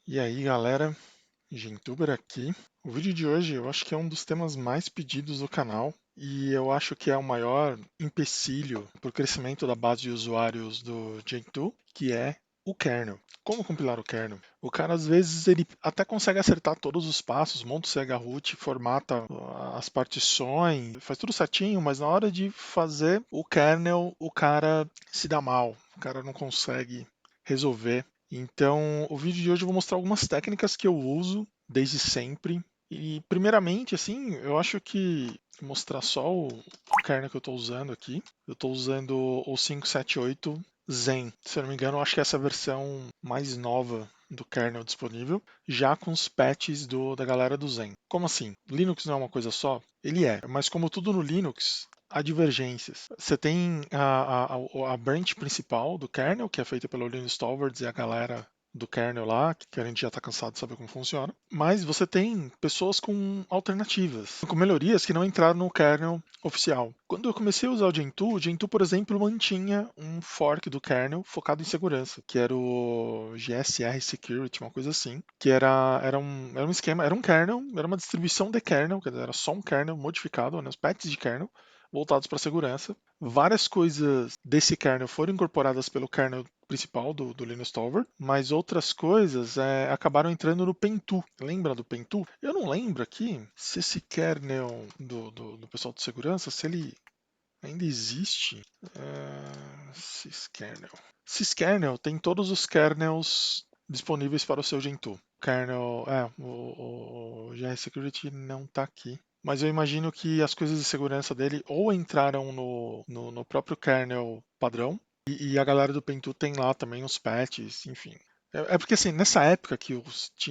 E aí galera, Gentuber aqui. O vídeo de hoje eu acho que é um dos temas mais pedidos do canal e eu acho que é o maior empecilho para o crescimento da base de usuários do Gentoo, que é o kernel. Como compilar o kernel? O cara às vezes ele até consegue acertar todos os passos, monta o chroot, formata as partições, faz tudo certinho, mas na hora de fazer o kernel o cara se dá mal, o cara não consegue resolver. Então, o vídeo de hoje eu vou mostrar algumas técnicas que eu uso desde sempre. E, primeiramente, assim, eu acho que mostrar só o kernel que eu estou usando aqui. Eu estou usando o 578 Zen. Se eu não me engano, eu acho que essa é a versão mais nova do kernel disponível, já com os patches da galera do Zen. Como assim? Linux não é uma coisa só? Ele é, mas como tudo no Linux, há divergências. Você tem a branch principal do kernel, que é feita pelo Linus Torvalds e a galera do kernel lá, que a gente já está cansado de saber como funciona. Mas você tem pessoas com alternativas, com melhorias que não entraram no kernel oficial. Quando eu comecei a usar o Gentoo, por exemplo, mantinha um fork do kernel focado em segurança, que era o GSR Security, uma coisa assim, que era um esquema, era um kernel, era uma distribuição de kernel, quer dizer, era só um kernel modificado, né, os patches de kernel, voltados para segurança. Várias coisas desse kernel foram incorporadas pelo kernel principal do Linus Torvalds, mas outras coisas acabaram entrando no Pentoo. Lembra do Pentoo? Eu não lembro aqui se esse kernel do pessoal de segurança, se ele ainda existe. Syskernel. Syskernel tem todos os kernels disponíveis para o seu Gentoo. Kernel, o GR Security não está aqui. Mas eu imagino que as coisas de segurança dele ou entraram no próprio kernel padrão, e a galera do Pentoo tem lá também os patches, enfim. É porque assim, nessa época que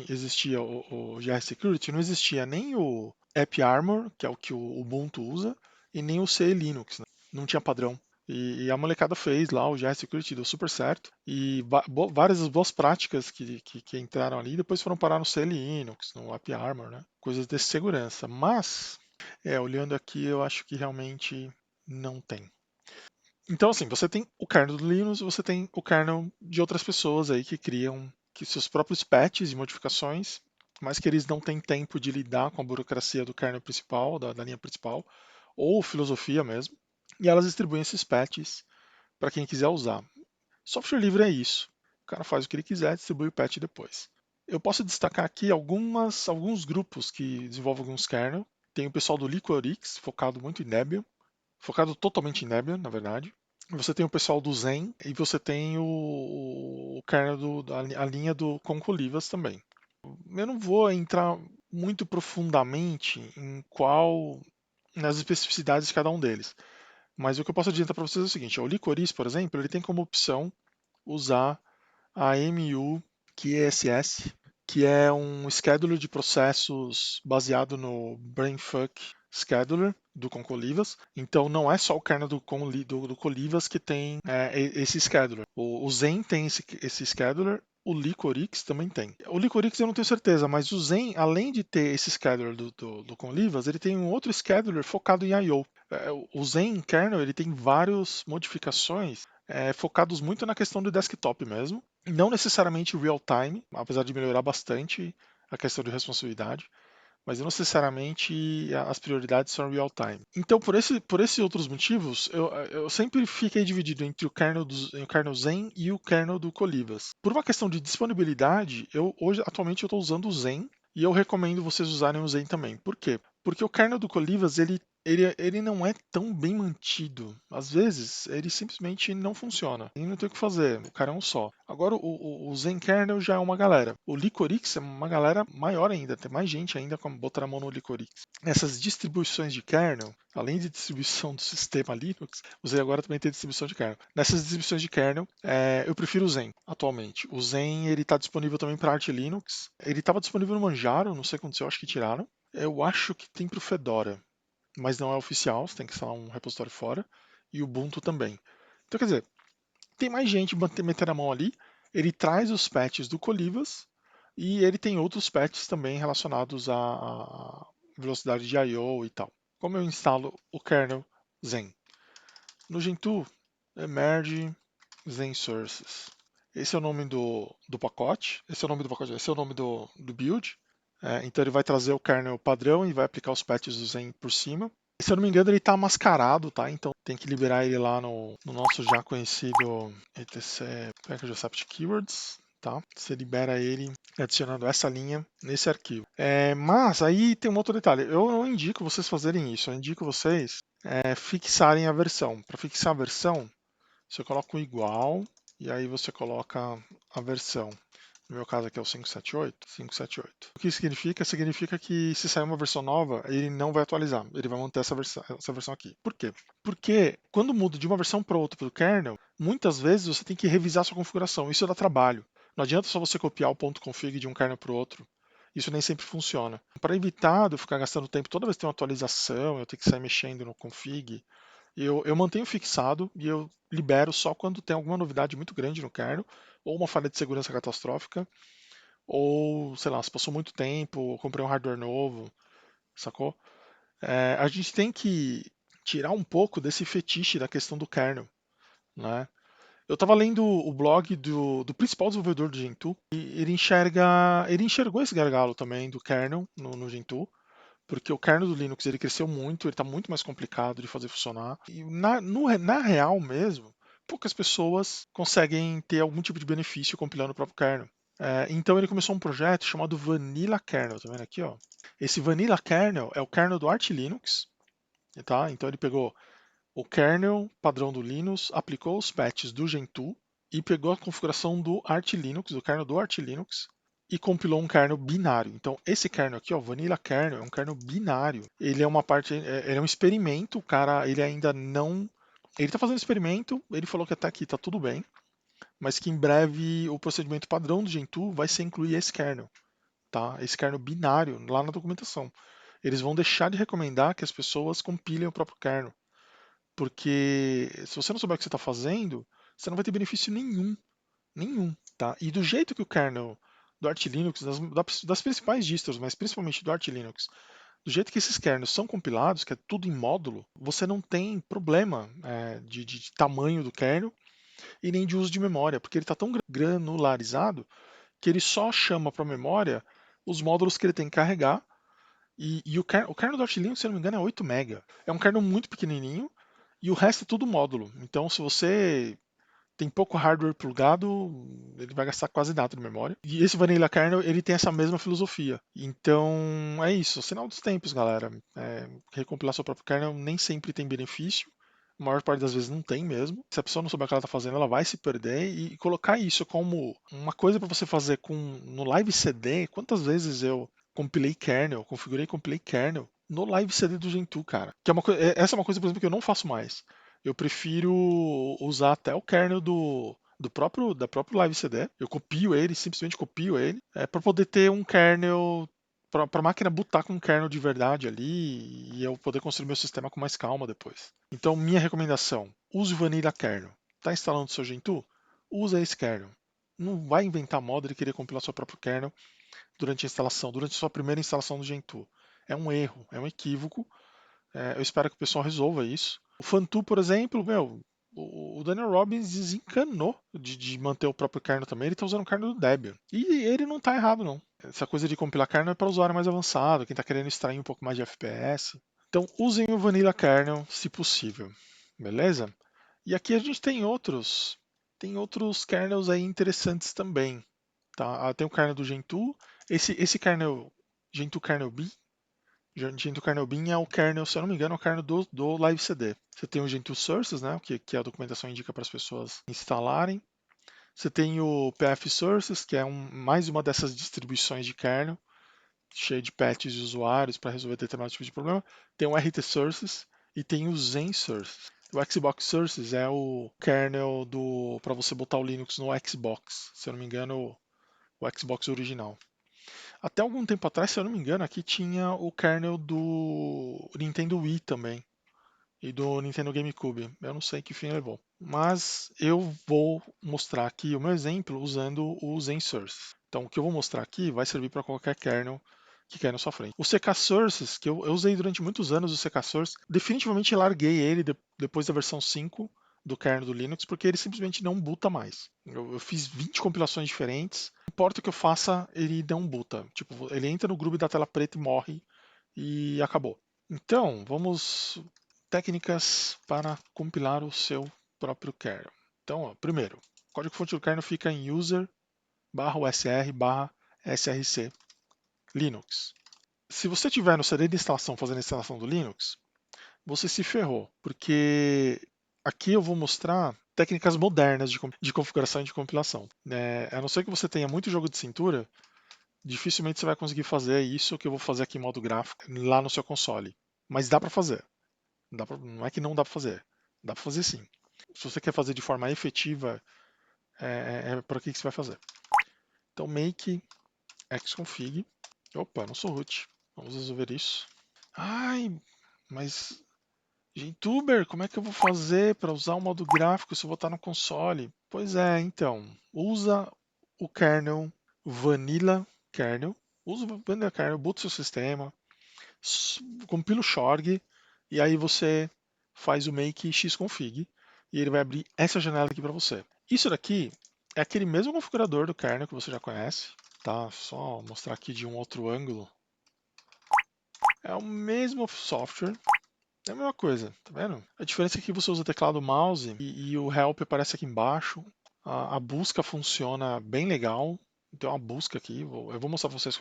existia o GR Security, não existia nem o AppArmor, que é o que o Ubuntu usa, e nem o C Linux, né? Não tinha padrão. E a molecada fez lá o GR Security, deu super certo. E várias das boas práticas que entraram ali depois foram parar no C Linux, no AppArmor, né? Coisas de segurança. Mas, olhando aqui, eu acho que realmente não tem. Então, assim, você tem o kernel do Linux, você tem o kernel de outras pessoas aí que criam seus próprios patches e modificações, mas que eles não têm tempo de lidar com a burocracia do kernel principal, da linha principal, ou filosofia mesmo, e elas distribuem esses patches para quem quiser usar. Software livre é isso. O cara faz o que ele quiser, distribui o patch depois. Eu posso destacar aqui alguns grupos que desenvolvem alguns kernel. Tem o pessoal do Liquorix, focado muito em Debian, focado totalmente em Debian, na verdade. Você tem o pessoal do Zen e você tem o kernel a linha do Concolivas também. Eu não vou entrar muito profundamente nas especificidades de cada um deles, mas o que eu posso adiantar para vocês é o seguinte: o Licorice, por exemplo, ele tem como opção usar a MU-QSS, que é um scheduler de processos baseado no Brainfuck Scheduler do Concolivas. Então não é só o kernel do Colivas que tem esse scheduler. O Zen tem esse scheduler. O Licorix também tem. O Licorix eu não tenho certeza, mas o Zen, além de ter esse scheduler do Conlivas, ele tem um outro scheduler focado em I/O. O Zen kernel ele tem várias modificações focados muito na questão do desktop mesmo, não necessariamente real time, apesar de melhorar bastante a questão de responsabilidade, mas não necessariamente as prioridades são real time. Então, por esses outros motivos, eu sempre fiquei dividido entre o kernel Zen e o kernel do Colivas. Por uma questão de disponibilidade, atualmente eu estou usando o Zen e eu recomendo vocês usarem o Zen também. Por quê? Porque o kernel do Colivas ele não é tão bem mantido. Às vezes, ele simplesmente não funciona. E não tem o que fazer. O cara é um só. Agora, o Zen Kernel já é uma galera. O Licorix é uma galera maior ainda. Tem mais gente ainda como botar a mão no Licorix. Essas distribuições de kernel, além de distribuição do sistema Linux, você agora também tem distribuição de kernel. Nessas distribuições de kernel, eu prefiro o Zen atualmente. O Zen ele está disponível também para Arch Linux. Ele estava disponível no Manjaro, não sei o que aconteceu, acho que tiraram. Eu acho que tem para o Fedora, mas não é oficial, você tem que instalar um repositório fora, e o Ubuntu também. Então, quer dizer, tem mais gente metendo a mão ali, ele traz os patches do Colivas, e ele tem outros patches também relacionados à velocidade de I/O e tal. Como eu instalo o kernel Zen? No Gentoo, emerge Zen Sources. esse é o nome do pacote, esse é o nome do pacote, esse é o nome do build. Então ele vai trazer o kernel padrão e vai aplicar os patches do Zen por cima. Se eu não me engano, ele está mascarado, tá? Então tem que liberar ele lá no nosso já conhecido etc Package Accept Keywords, tá? Você libera ele adicionando essa linha nesse arquivo. Mas aí tem um outro detalhe. Eu não indico vocês fazerem isso. Eu indico vocês fixarem a versão. Para fixar a versão, você coloca o igual e aí você coloca a versão. No meu caso aqui é o 578, 578. O que significa? Significa que se sair uma versão nova, ele não vai atualizar, ele vai manter essa versão aqui. Por quê? Porque quando muda de uma versão para outra para o kernel, muitas vezes você tem que revisar sua configuração, isso dá trabalho. Não adianta só você copiar o ponto .config de um kernel para o outro. Isso nem sempre funciona. Para evitar de eu ficar gastando tempo toda vez que tem uma atualização, eu tenho que sair mexendo no config, eu mantenho fixado e eu libero só quando tem alguma novidade muito grande no kernel, ou uma falha de segurança catastrófica, ou, sei lá, se passou muito tempo, comprei um hardware novo, sacou? A gente tem que tirar um pouco desse fetiche da questão do kernel, né? Eu estava lendo o blog do principal desenvolvedor do Gentoo e ele enxergou esse gargalo também do kernel no Gentoo, porque o kernel do Linux ele cresceu muito, ele está muito mais complicado de fazer funcionar. E na real mesmo, poucas pessoas conseguem ter algum tipo de benefício compilando o próprio kernel. Então ele começou um projeto chamado Vanilla Kernel, tá vendo aqui, ó? Esse Vanilla Kernel é o kernel do Arch Linux, tá? Então ele pegou o kernel padrão do Linux, aplicou os patches do Gentoo e pegou a configuração do Arch Linux, do kernel do Arch Linux, e compilou um kernel binário. Então, esse kernel aqui, ó, Vanilla Kernel, é um kernel binário. Ele é uma parte, ele é um experimento, o cara, ele ainda não. Ele está fazendo experimento, ele falou que até aqui está tudo bem, mas que em breve o procedimento padrão do Gentoo vai ser incluir esse kernel, tá? Esse kernel binário lá na documentação. Eles vão deixar de recomendar que as pessoas compilem o próprio kernel, porque se você não souber o que você está fazendo, você não vai ter benefício nenhum, nenhum, tá? E do jeito que o kernel do Arch Linux, das principais distros, mas principalmente do Arch Linux, do jeito que esses kernels são compilados, que é tudo em módulo, você não tem problema de tamanho do kernel e nem de uso de memória, porque ele está tão granularizado que ele só chama para a memória os módulos que ele tem que carregar. E o kernel do Arch Linux, se eu não me engano, é 8 MB. É um kernel muito pequenininho e o resto é tudo módulo. Então, se você tem pouco hardware plugado, ele vai gastar quase nada de memória. E esse Vanilla Kernel, ele tem essa mesma filosofia. Então, é isso. Sinal dos tempos, galera. Recompilar seu próprio kernel nem sempre tem benefício. A maior parte das vezes não tem mesmo. Se a pessoa não souber o que ela está fazendo, ela vai se perder. E colocar isso como uma coisa para você fazer no Live CD, quantas vezes eu compilei kernel, configurei e compilei kernel no Live CD do Gentoo, cara. Que é essa é uma coisa, por exemplo, que eu não faço mais. Eu prefiro usar até o kernel da próprio Live CD. Eu copio ele, simplesmente copio ele, para poder ter um kernel para a máquina botar com um kernel de verdade ali e eu poder construir meu sistema com mais calma depois. Então, minha recomendação: use o Vanilla Kernel. Está instalando o seu Gentoo? Usa esse kernel. Não vai inventar moda de querer compilar seu próprio kernel durante a instalação, durante a sua primeira instalação do Gentoo. É um erro, é um equívoco. Eu espero que o pessoal resolva isso. O Fantu, por exemplo, meu, o Daniel Robbins desencanou de manter o próprio kernel também. Ele está usando o kernel do Debian. E ele não está errado, não. Essa coisa de compilar kernel é para usuário mais avançado, quem está querendo extrair um pouco mais de FPS. Então, usem o Vanilla Kernel, se possível. Beleza? E aqui a gente tem outros kernels aí interessantes também. Tá? Tem o kernel do Gentoo. Esse kernel, Gentoo Kernel B, Gentoo Kernel Bean é o kernel, se eu não me engano, é o kernel do Live CD. Você tem o Gentoo Sources, né, que a documentação indica para as pessoas instalarem. Você tem o PF Sources, que é mais uma dessas distribuições de kernel, cheia de patches de usuários para resolver determinado tipo de problema. Tem o RT Sources e tem o Zen Sources. O Xbox Sources é o kernel para você botar o Linux no Xbox, se eu não me engano, o Xbox original. Até algum tempo atrás, se eu não me engano, aqui tinha o kernel do Nintendo Wii também e do Nintendo GameCube. Eu não sei que fim levou. Mas eu vou mostrar aqui o meu exemplo usando o ZenSource. Então, o que eu vou mostrar aqui vai servir para qualquer kernel que quer na sua frente. O CK Sources, que eu usei durante muitos anos o CK Source, definitivamente larguei ele depois da versão 5 do kernel do Linux, porque ele simplesmente não boota mais. Eu fiz 20 compilações diferentes, não importa o que eu faça, ele não boota. Tipo, ele entra no grupo da tela preta e morre e acabou. Então, vamos técnicas para compilar o seu próprio kernel. Então, ó, primeiro, o código-fonte do kernel fica em user/usr/src Linux. Se você tiver no CD de instalação fazendo a instalação do Linux, você se ferrou, porque aqui eu vou mostrar técnicas modernas de configuração e de compilação. A não ser que você tenha muito jogo de cintura, dificilmente você vai conseguir fazer isso que eu vou fazer aqui em modo gráfico lá no seu console. Mas dá para fazer. Não é que não dá para fazer. Dá para fazer sim. Se você quer fazer de forma efetiva, é por aqui que você vai fazer. Então make xconfig. Opa, não sou root. Vamos resolver isso. Ai, mas GenTuber, como é que eu vou fazer para usar o modo gráfico se eu vou estar no console? Pois é, então, usa o kernel Vanilla Kernel, usa o Vanilla Kernel, boota o seu sistema, compila o Shorg e aí você faz o make xconfig e ele vai abrir essa janela aqui para você. Isso daqui é aquele mesmo configurador do kernel que você já conhece, tá? Só mostrar aqui de um outro ângulo. É o mesmo software, é a mesma coisa, tá vendo? A diferença é que você usa teclado mouse e o help aparece aqui embaixo. A busca funciona bem legal. Então a busca aqui, eu vou mostrar para vocês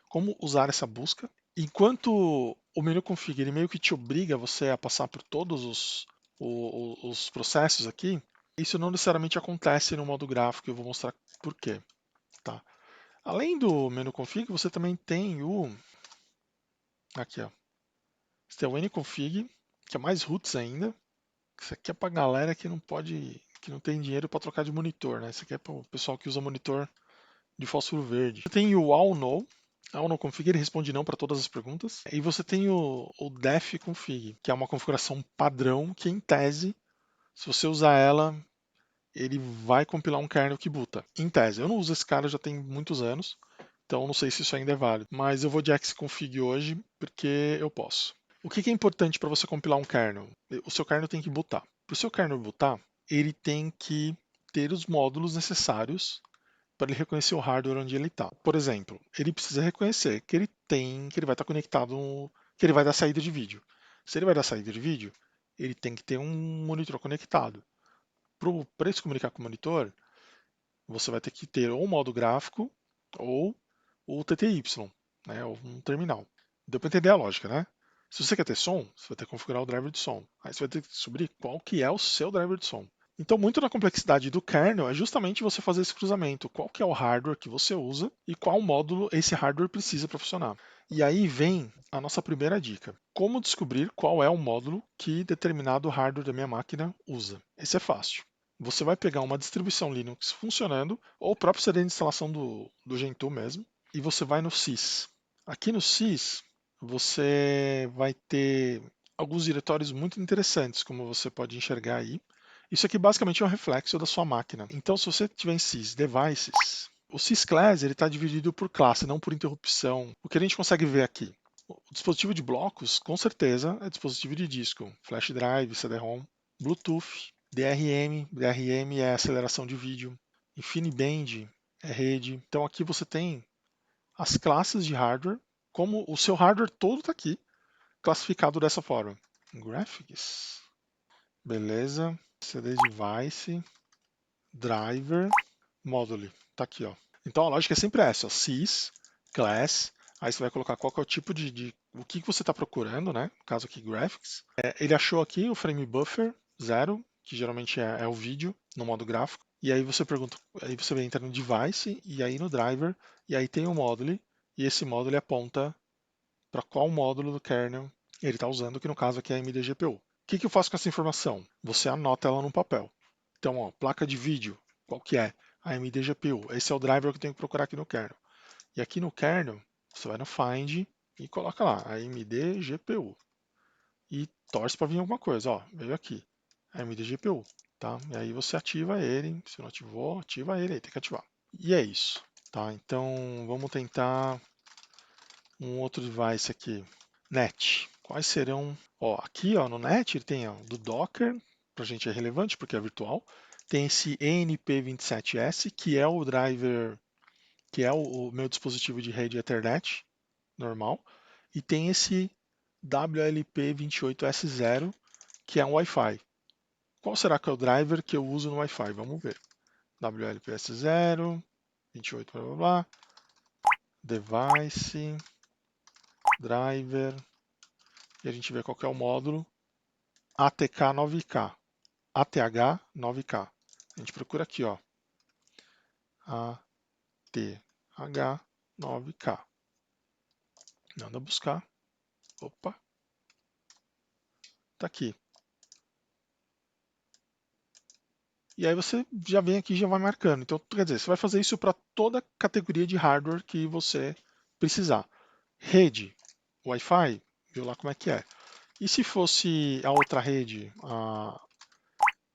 como usar essa busca. Enquanto o menu config ele meio que te obriga você a passar por todos os processos aqui, isso não necessariamente acontece no modo gráfico. Eu vou mostrar por quê. Tá? Além do menu config, você também tem o aqui, ó. Você tem o nconfig, que é mais roots ainda. Isso aqui é pra galera que não pode, que não tem dinheiro para trocar de monitor, né? Isso aqui é para o pessoal que usa monitor de fósforo verde. Você tem o all no, config, ele responde não para todas as perguntas. E você tem o def config, que é uma configuração padrão que, em tese, se você usar ela, ele vai compilar um kernel que boota. Em tese, eu não uso esse cara já tem muitos anos, então não sei se isso ainda é válido. Mas eu vou de xconfig hoje porque eu posso. O que é importante para você compilar um kernel? O seu kernel tem que bootar. Para o seu kernel bootar, ele tem que ter os módulos necessários para ele reconhecer o hardware onde ele está. Por exemplo, ele precisa reconhecer que ele vai estar conectado, que ele vai dar saída de vídeo. Se ele vai dar saída de vídeo, ele tem que ter um monitor conectado. Para ele se comunicar com o monitor, você vai ter que ter ou o modo gráfico ou o TTY, né, ou um terminal. Deu para entender a lógica, né? Se você quer ter som, você vai ter que configurar o driver de som. Aí você vai ter que descobrir qual que é o seu driver de som. Então, muito da complexidade do kernel é justamente você fazer esse cruzamento. Qual que é o hardware que você usa e qual módulo esse hardware precisa para funcionar. E aí vem a nossa primeira dica. Como descobrir qual é o módulo que determinado hardware da minha máquina usa? Esse é fácil. Você vai pegar uma distribuição Linux funcionando, ou o próprio CD de instalação do Gentoo mesmo, e você vai no sys. Aqui no sys, você vai ter alguns diretórios muito interessantes, como você pode enxergar aí. Isso aqui basicamente é um reflexo da sua máquina. Então, se você tiver em sys devices, o sysclass está dividido por classe, não por interrupção. O que a gente consegue ver aqui? O dispositivo de blocos, com certeza, é dispositivo de disco, flash drive, CD-ROM, Bluetooth, DRM é aceleração de vídeo, InfiniBand é rede. Então aqui você tem as classes de hardware, como o seu hardware todo está aqui, classificado dessa forma. Graphics, beleza, CD device, driver, module, tá aqui, ó. Então a lógica é sempre essa, ó, sys, class, aí você vai colocar qual que é o tipo o que você está procurando, né? No caso aqui graphics. Ele achou aqui o frame buffer 0, que geralmente é o vídeo no modo gráfico. E aí você pergunta, aí você entra no device e aí no driver e aí tem o module e esse module aponta para qual módulo do kernel ele está usando, que no caso aqui é a MDGPU. O que eu faço com essa informação? Você anota ela no papel. Então, ó, placa de vídeo, qual que é? A AMD GPU. Esse é o driver que eu tenho que procurar aqui no kernel. E aqui no kernel, você vai no find e coloca lá, AMD GPU. E torce para vir alguma coisa, ó, veio aqui, AMD GPU, tá? E aí você ativa ele, se não ativou, ativa ele, aí tem que ativar. E é isso, tá? Então, vamos tentar um outro device aqui, NET. Quais serão? Ó, aqui ó, no NET ele tem ó, do Docker para a gente é relevante porque é virtual. Tem esse ENP27S, que é o driver, que é o meu dispositivo de rede Ethernet normal. E tem esse WLP28S0, que é um Wi-Fi. Qual será que é o driver que eu uso no Wi-Fi? Vamos ver. WLPS0, 28, blá blá blá. Device, driver. E a gente vê qual que é o módulo. ATK9K. ATH9K. A gente procura aqui, ó. ATH9K. Manda buscar. Opa, tá aqui. E aí você já vem aqui e já vai marcando. Então, quer dizer, você vai fazer isso para toda categoria de hardware que você precisar. Rede, Wi-Fi, viu lá como é que é. E se fosse a outra rede, a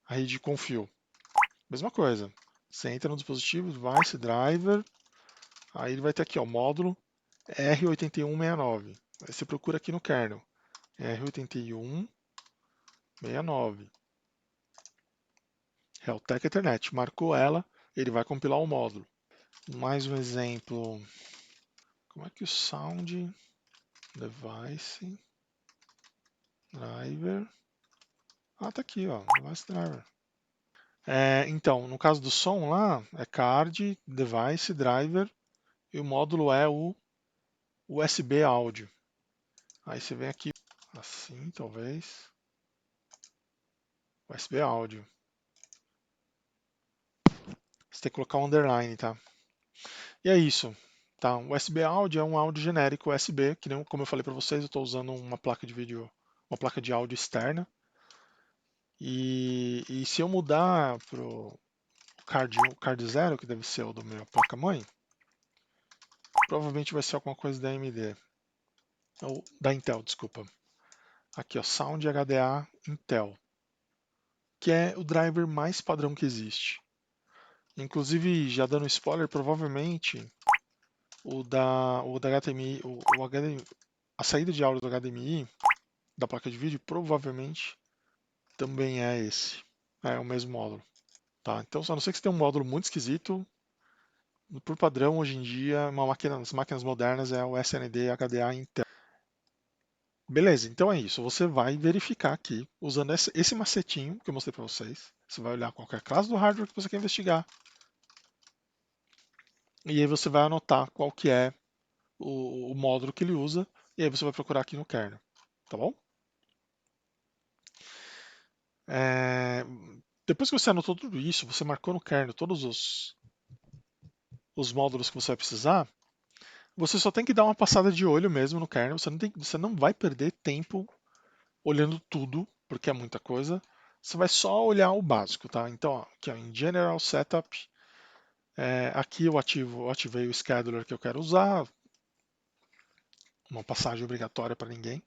rede com fio? Mesma coisa. Você entra no dispositivo, device, driver, aí ele vai ter aqui, ó, módulo R8169. Aí você procura aqui no kernel, R8169. Realtek Ethernet. Marcou ela, ele vai compilar o módulo. Mais um exemplo. Como é que o sound, device, driver. Ah, tá aqui, ó, device driver. Então, no caso do som lá, é card, device, driver, e o módulo é o USB áudio. Aí você vem aqui, assim, talvez, USB áudio. Você tem que colocar um underline, tá? E é isso, tá? O USB áudio é um áudio genérico USB, que nem, como eu falei para vocês, eu estou usando uma placa de vídeo, uma placa de áudio externa. E se eu mudar para o card 0, que deve ser o do meu placa-mãe, provavelmente vai ser alguma coisa da AMD. Ou da Intel, desculpa. Aqui, ó, Sound HDA Intel, que é o driver mais padrão que existe. Inclusive, já dando spoiler, provavelmente o da HDMI, a saída de áudio do HDMI da placa de vídeo provavelmente também é esse. É o mesmo módulo. Tá? Então, a não ser que você tenha um módulo muito esquisito, por padrão, hoje em dia, as máquinas modernas é o SND HDA Intel. Beleza, então é isso. Você vai verificar aqui, usando esse macetinho que eu mostrei para vocês. Você vai olhar qualquer classe do hardware que você quer investigar. E aí você vai anotar qual que é o módulo que ele usa. E aí você vai procurar aqui no kernel. Tá bom? É, Depois que você anotou tudo isso, você marcou no kernel todos os módulos que você vai precisar. Você só tem que dar uma passada de olho mesmo no kernel. Você não vai perder tempo olhando tudo, porque é muita coisa. Você vai só olhar o básico, tá? Então, ó, aqui ó, em General Setup, aqui eu ativei o scheduler que eu quero usar, uma passagem obrigatória para ninguém.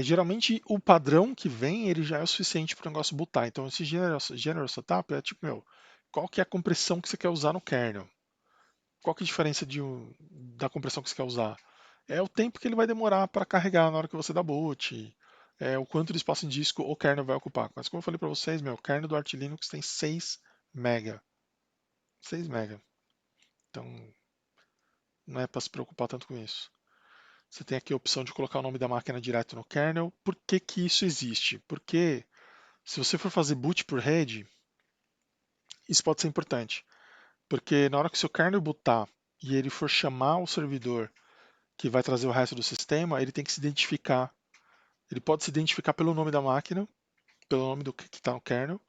Geralmente o padrão que vem ele já é o suficiente para o negócio bootar. Então esse General Setup é tipo, qual que é a compressão que você quer usar no kernel? Qual que é a diferença da compressão que você quer usar? É o tempo que ele vai demorar para carregar na hora que você dá boot, o quanto de espaço em disco o kernel vai ocupar. Mas como eu falei para vocês, o kernel do Arch Linux tem 6 mega. 6 mega. Então não é para se preocupar tanto com isso. Você tem aqui a opção de colocar o nome da máquina direto no kernel. Por que que isso existe? Porque se você for fazer boot por rede, isso pode ser importante. Porque na hora que o seu kernel bootar e ele for chamar o servidor que vai trazer o resto do sistema, ele tem que se identificar. Ele pode se identificar pelo nome da máquina, pelo nome do que está no kernel,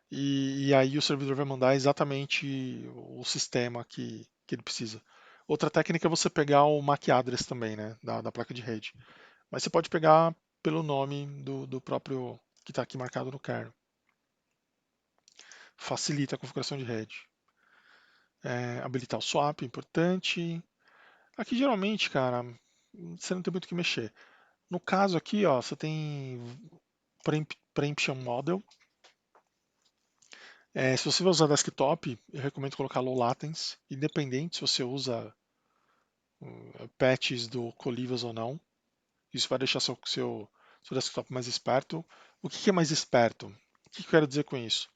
e aí o servidor vai mandar exatamente o sistema que ele precisa. Outra técnica é você pegar o MAC address também, né, da placa de rede. Mas você pode pegar pelo nome do próprio que está aqui marcado no kernel. Facilita a configuração de rede. Habilitar o swap, importante. Aqui geralmente, cara, você não tem muito o que mexer. No caso aqui, ó, você tem Preemption Model. Se você vai usar desktop, eu recomendo colocar Low Latency, independente se você usa patches do Colivas ou não. Isso vai deixar seu desktop mais esperto. O que é mais esperto? O que eu quero dizer com isso?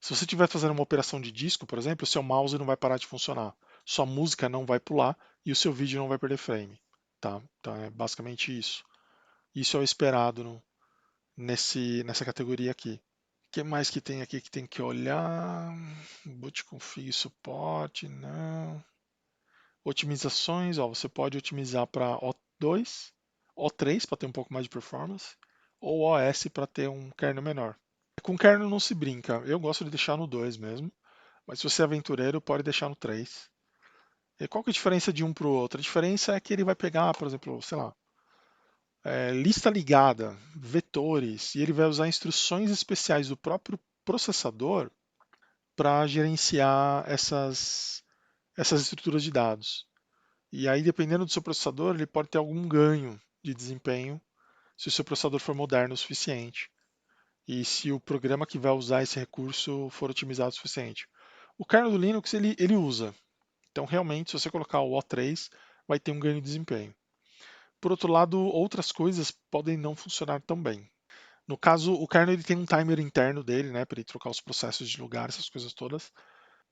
Se você estiver fazendo uma operação de disco, por exemplo, o seu mouse não vai parar de funcionar, sua música não vai pular e o seu vídeo não vai perder frame. Tá? Então é basicamente isso. Isso é o esperado nessa categoria aqui. O que mais que tem aqui que tem que olhar? Boot config suporte, não. Otimizações, ó, você pode otimizar para O2, O3 para ter um pouco mais de performance, ou OS para ter um kernel menor. Com kernel não se brinca, eu gosto de deixar no 2 mesmo, mas se você é aventureiro, pode deixar no 3. E qual que é a diferença de um para o outro? A diferença é que ele vai pegar, por exemplo, sei lá, lista ligada, vetores, e ele vai usar instruções especiais do próprio processador para gerenciar essas estruturas de dados. E aí, dependendo do seu processador, ele pode ter algum ganho de desempenho se o seu processador for moderno o suficiente e se o programa que vai usar esse recurso for otimizado o suficiente. O kernel do Linux ele usa. Então, realmente, se você colocar o O3, vai ter um ganho de desempenho. Por outro lado, outras coisas podem não funcionar tão bem. No caso, o kernel ele tem um timer interno dele, né, para ele trocar os processos de lugar, essas coisas todas.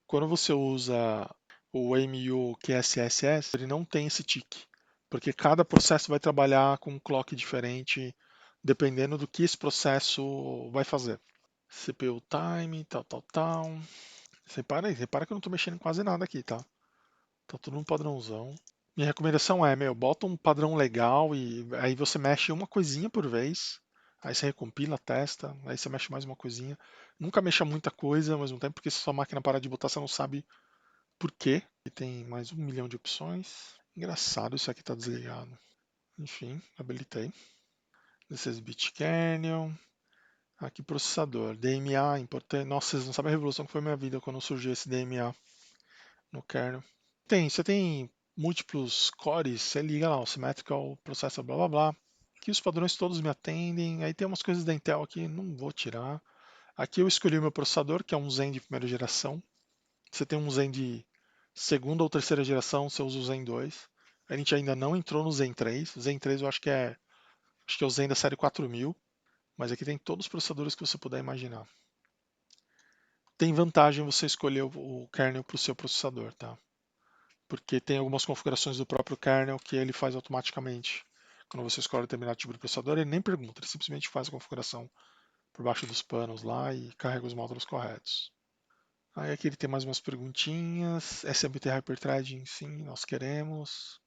Quando você usa o AMU QSSS, ele não tem esse tique, porque cada processo vai trabalhar com um clock diferente, dependendo do que esse processo vai fazer. CPU time, tal, tal, tal. Repara que eu não estou mexendo em quase nada aqui, tá? Tá tudo no padrãozão. Minha recomendação é, bota um padrão legal e aí você mexe uma coisinha por vez. Aí você recompila, testa, aí você mexe mais uma coisinha. Nunca mexa muita coisa ao mesmo tempo, porque se sua máquina parar de botar, você não sabe por quê. E tem mais 1 milhão de opções. Engraçado, isso aqui tá desligado. Enfim, habilitei. 16-bit kernel. Aqui processador. DMA, importante. Nossa, vocês não sabem a revolução que foi minha vida quando surgiu esse DMA no kernel. Você tem múltiplos cores, você liga lá, o Symmetrical Processor, blá blá blá. Aqui os padrões todos me atendem. Aí tem umas coisas da Intel aqui, não vou tirar. Aqui eu escolhi o meu processador, que é um Zen de primeira geração. Você tem um Zen de segunda ou terceira geração, você usa o Zen 2. A gente ainda não entrou no Zen 3. O Zen 3 eu acho que é o Zen da série 4000, mas aqui tem todos os processadores que você puder imaginar. Tem vantagem você escolher o kernel para o seu processador, tá? Porque tem algumas configurações do próprio kernel que ele faz automaticamente. Quando você escolhe determinado tipo de processador, ele nem pergunta, ele simplesmente faz a configuração por baixo dos panos lá e carrega os módulos corretos. Aí aqui ele tem mais umas perguntinhas. SMT Hyperthreading, sim, nós queremos.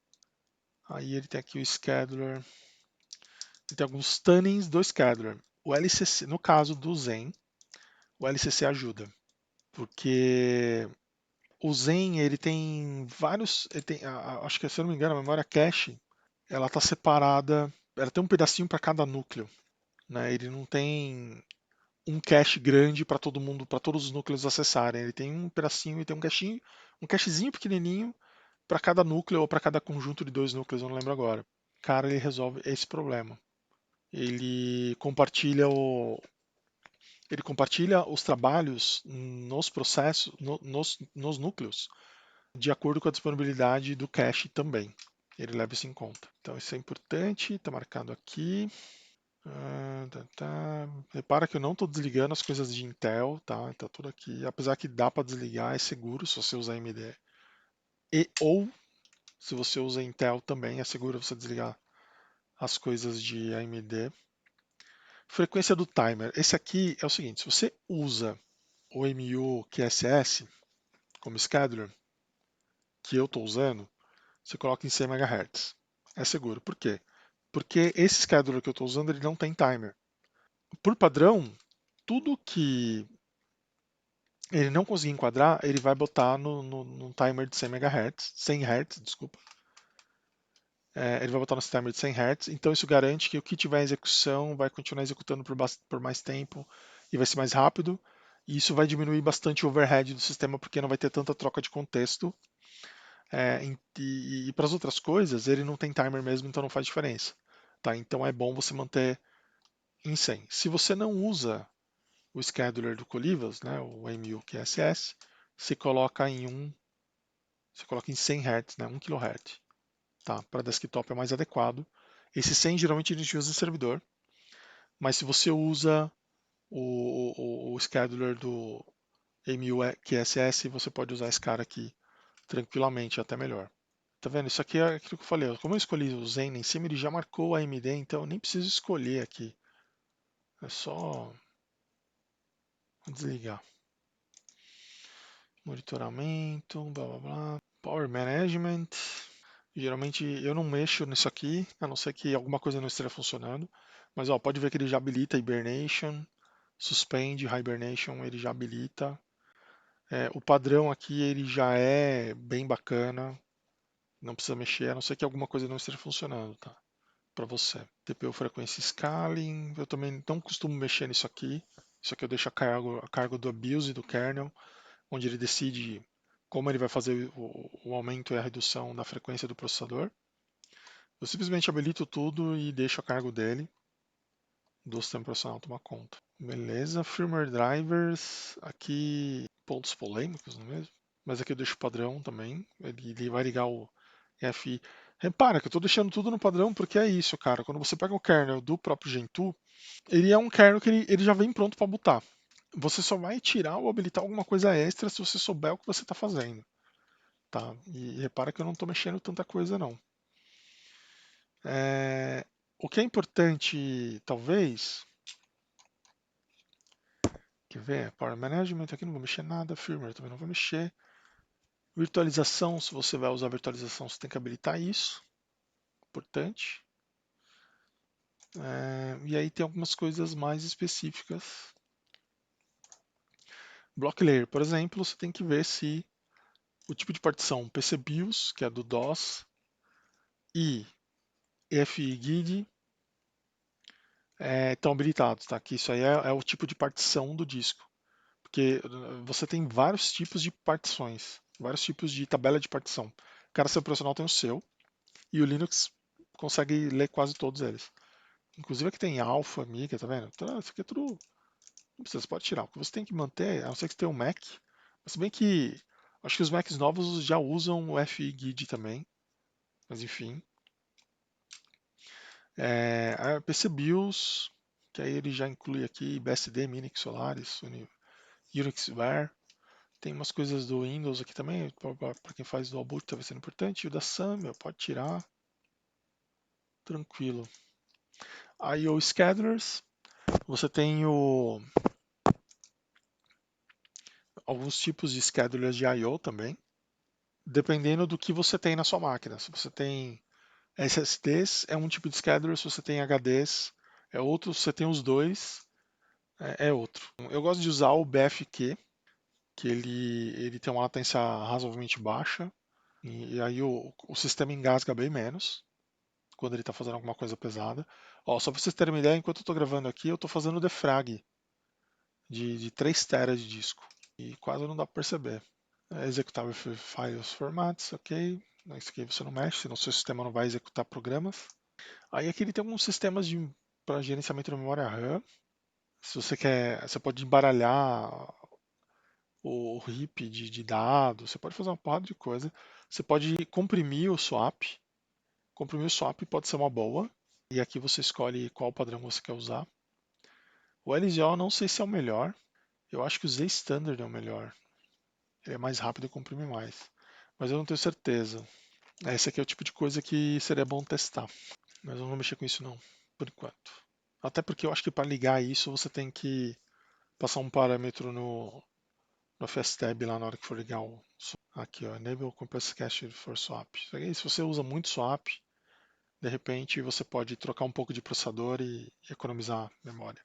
Aí ele tem aqui o scheduler. Ele tem alguns tunnings do scheduler. O LCC, no caso do Zen, o LCC ajuda, porque o Zen ele tem vários, ele tem, acho que se eu não me engano, a memória cache, ela está separada, ela tem um pedacinho para cada núcleo, né? Ele não tem um cache grande para todo mundo, para todos os núcleos acessarem. Ele tem um pedacinho e tem um cachinho, um cachezinho pequenininho para cada núcleo ou para cada conjunto de dois núcleos, eu não lembro agora. Cara, ele resolve esse problema. Ele compartilha ele compartilha os trabalhos nos processos, nos núcleos, de acordo com a disponibilidade do cache também. Ele leva isso em conta. Então isso é importante, está marcado aqui. Repara que eu não estou desligando as coisas de Intel, tá? Tá tudo aqui. Apesar que dá para desligar, é seguro se você usar AMD. Ou se você usa Intel também, é seguro você desligar as coisas de AMD. Frequência do timer. Esse aqui é o seguinte: se você usa o MU QSS como scheduler, que eu estou usando, você coloca em 100 MHz. É seguro. Por quê? Porque esse scheduler que eu estou usando ele não tem timer. Por padrão, tudo que ele não conseguir enquadrar, ele vai botar no timer de 100 MHz, 100 Hz, desculpa. Ele vai botar no timer de 100 Hz, então isso garante que o que tiver em execução vai continuar executando por mais tempo e vai ser mais rápido. E isso vai diminuir bastante o overhead do sistema porque não vai ter tanta troca de contexto. E para as outras coisas, ele não tem timer mesmo, então não faz diferença. Tá? Então é bom você manter em 100. Se você não usa o scheduler do Colivas, né, o MU-QSS, você coloca você coloca em 100 Hz, né, 1 kHz. Tá? Para desktop é mais adequado. Esse 100 geralmente a gente usa em servidor. Mas se você usa o scheduler do MUQSS, você pode usar esse cara aqui tranquilamente, até melhor. Tá vendo? Isso aqui é aquilo que eu falei. Como eu escolhi o Zen em cima, ele já marcou a AMD, então eu nem preciso escolher aqui. É só desligar. Monitoramento, blá blá blá. Power Management. Geralmente eu não mexo nisso aqui, a não ser que alguma coisa não esteja funcionando. Mas ó, pode ver que ele já habilita Hibernation, Suspende Hibernation, ele já habilita. O padrão aqui ele já é bem bacana, não precisa mexer, a não ser que alguma coisa não esteja funcionando, tá? Para você. TPU frequência scaling, eu também não costumo mexer nisso aqui. Isso aqui eu deixo a cargo do abuse do kernel, onde ele decide como ele vai fazer o aumento e a redução da frequência do processador. Eu simplesmente habilito tudo e deixo a cargo dele, do sistema operacional tomar conta. Beleza, firmware drivers, aqui pontos polêmicos, não é mesmo? Mas aqui eu deixo o padrão também, ele vai ligar o FI. Repara que eu estou deixando tudo no padrão porque é isso, cara. Quando você pega o kernel do próprio Gentoo, ele é um kernel que ele já vem pronto para botar. Você só vai tirar ou habilitar alguma coisa extra se você souber o que você está fazendo. Tá? E repara que eu não estou mexendo tanta coisa não. O que é importante, talvez, quer ver? Power Management aqui não vou mexer nada, firmware também não vou mexer. Virtualização, se você vai usar virtualização, você tem que habilitar isso. Importante. E aí tem algumas coisas mais específicas. Block Layer, por exemplo, você tem que ver se o tipo de partição PCBIOS, que é do DOS, e FIGID estão habilitados, tá? Que isso aí é o tipo de partição do disco. Porque você tem vários tipos de partições, vários tipos de tabela de partição. Cada sistema operacional tem o seu, e o Linux consegue ler quase todos eles. Inclusive aqui tem Alpha, Amiga, tá vendo? Então, isso aqui é tudo. Não precisa, você pode tirar. O que você tem que manter, a não ser que você tenha um Mac. Mas se bem que acho que os Macs novos já usam o FIGID também. Mas enfim. A PC BIOS, que aí ele já inclui aqui BSD, Minix, Solaris, UnixWare. Tem umas coisas do Windows aqui também, para quem faz dual boot talvez sendo importante. O da Sun, pode tirar. Tranquilo. I/O Schedulers, você tem alguns tipos de schedulers de I/O também, dependendo do que você tem na sua máquina. Se você tem SSDs, é um tipo de scheduler, se você tem HDs, é outro, se você tem os dois, é outro. Eu gosto de usar o BFQ, que ele tem uma latência razoavelmente baixa, e aí o sistema engasga bem menos quando ele está fazendo alguma coisa pesada. Ó, só para vocês terem uma ideia, enquanto eu estou gravando aqui, eu estou fazendo defrag de 3 teras de disco. E quase não dá para perceber. Executável files formats, ok. Isso aqui você não mexe, senão o seu sistema não vai executar programas. Aí aqui ele tem alguns sistemas para gerenciamento da memória RAM. Se você quer, você pode embaralhar o RIP de dados, você pode fazer uma porrada de coisa. Você pode comprimir o swap. Comprimir o swap pode ser uma boa. E aqui você escolhe qual padrão você quer usar. O LZO não sei se é o melhor. Eu acho que o Z Standard é o melhor. Ele é mais rápido e comprime mais. Mas eu não tenho certeza. Esse aqui é o tipo de coisa que seria bom testar. Mas eu não vou mexer com isso não, por enquanto. Até porque eu acho que para ligar isso você tem que passar um parâmetro no FSTab lá na hora que for ligar o swap. Aqui, ó, Enable Compressed Cache for Swap. Se você usa muito swap, de repente você pode trocar um pouco de processador e economizar memória.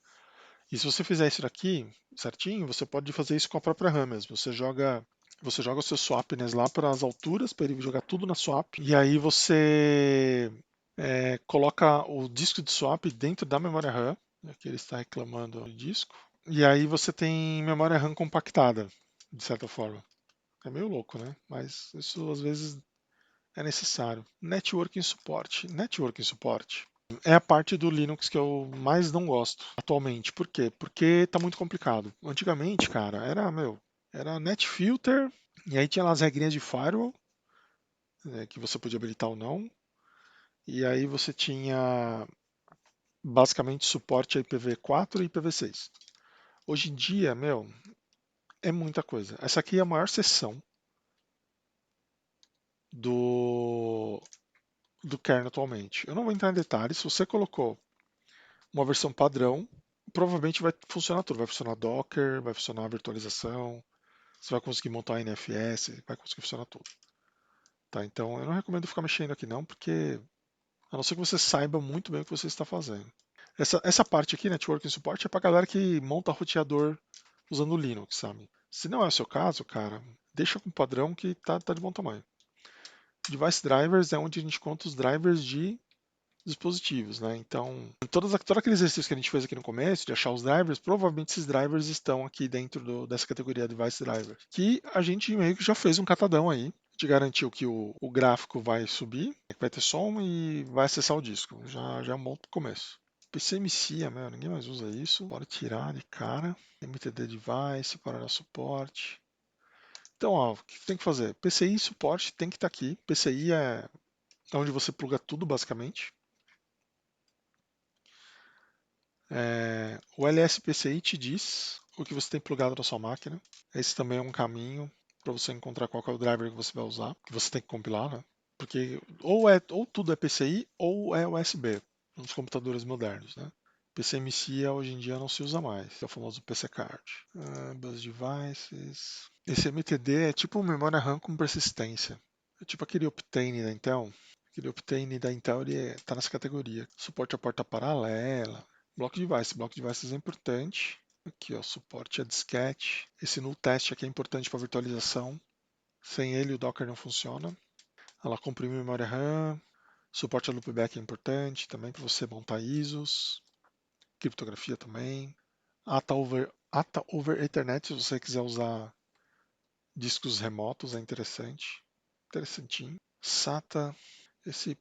E se você fizer isso daqui certinho, você pode fazer isso com a própria RAM mesmo. Você joga o seu swapness lá para as alturas, para ele jogar tudo na swap. E aí você coloca o disco de swap dentro da memória RAM. Aqui ele está reclamando do disco. E aí você tem memória RAM compactada, de certa forma. É meio louco, né? Mas isso às vezes é necessário. Networking suporte. Networking suporte é a parte do Linux que eu mais não gosto atualmente. Por quê? Porque tá muito complicado. Antigamente, cara, era NetFilter, e aí tinha lá as regrinhas de firewall, né, que você podia habilitar ou não. E aí você tinha basicamente suporte a IPv4 e IPv6. Hoje em dia, meu, é muita coisa. Essa aqui é a maior seção do, do kernel atualmente. Eu não vou entrar em detalhes. Se você colocou uma versão padrão, provavelmente vai funcionar tudo. Vai funcionar Docker, vai funcionar a virtualização, você vai conseguir montar NFS, vai conseguir funcionar tudo. Tá, então eu não recomendo ficar mexendo aqui não, porque a não ser que você saiba muito bem o que você está fazendo. Essa parte aqui, Networking Support, é para galera que monta roteador usando Linux, sabe? Se não é o seu caso, cara, deixa com o padrão que tá de bom tamanho. Device Drivers é onde a gente conta os drivers de dispositivos, né? Então, todo aquele exercício que a gente fez aqui no começo, de achar os drivers, provavelmente esses drivers estão aqui dentro dessa categoria Device Drivers, que a gente meio que já fez um catadão aí. A gente garantiu que o gráfico vai subir, vai ter som e vai acessar o disco. Já é um bom começo. PCMC, meu, ninguém mais usa isso. Bora tirar de cara. MTD Device, para dar suporte. Então, ó, o que tem que fazer? PCI suporte tem que estar aqui. PCI é onde você pluga tudo, basicamente. O LSPCI te diz o que você tem plugado na sua máquina. Esse também é um caminho para você encontrar qual é o driver que você vai usar, que você tem que compilar, né? Porque ou tudo é PCI ou é USB nos computadores modernos, né? PCMC hoje em dia não se usa mais, é o famoso PC Card. Bus Devices. Esse MTD é tipo uma memória RAM com persistência. É tipo aquele Optane da Intel. Aquele Optane da Intel ele está nessa categoria. Suporte a porta paralela. Block devices é importante. Aqui, ó, suporte a disquete. Esse null test aqui é importante para virtualização. Sem ele o Docker não funciona. Ela comprime memória RAM. Suporte a loopback é importante também para você montar ISOs. Criptografia também. ATA over Ethernet, se você quiser usar discos remotos, é interessante. Interessantinho. SATA. Esse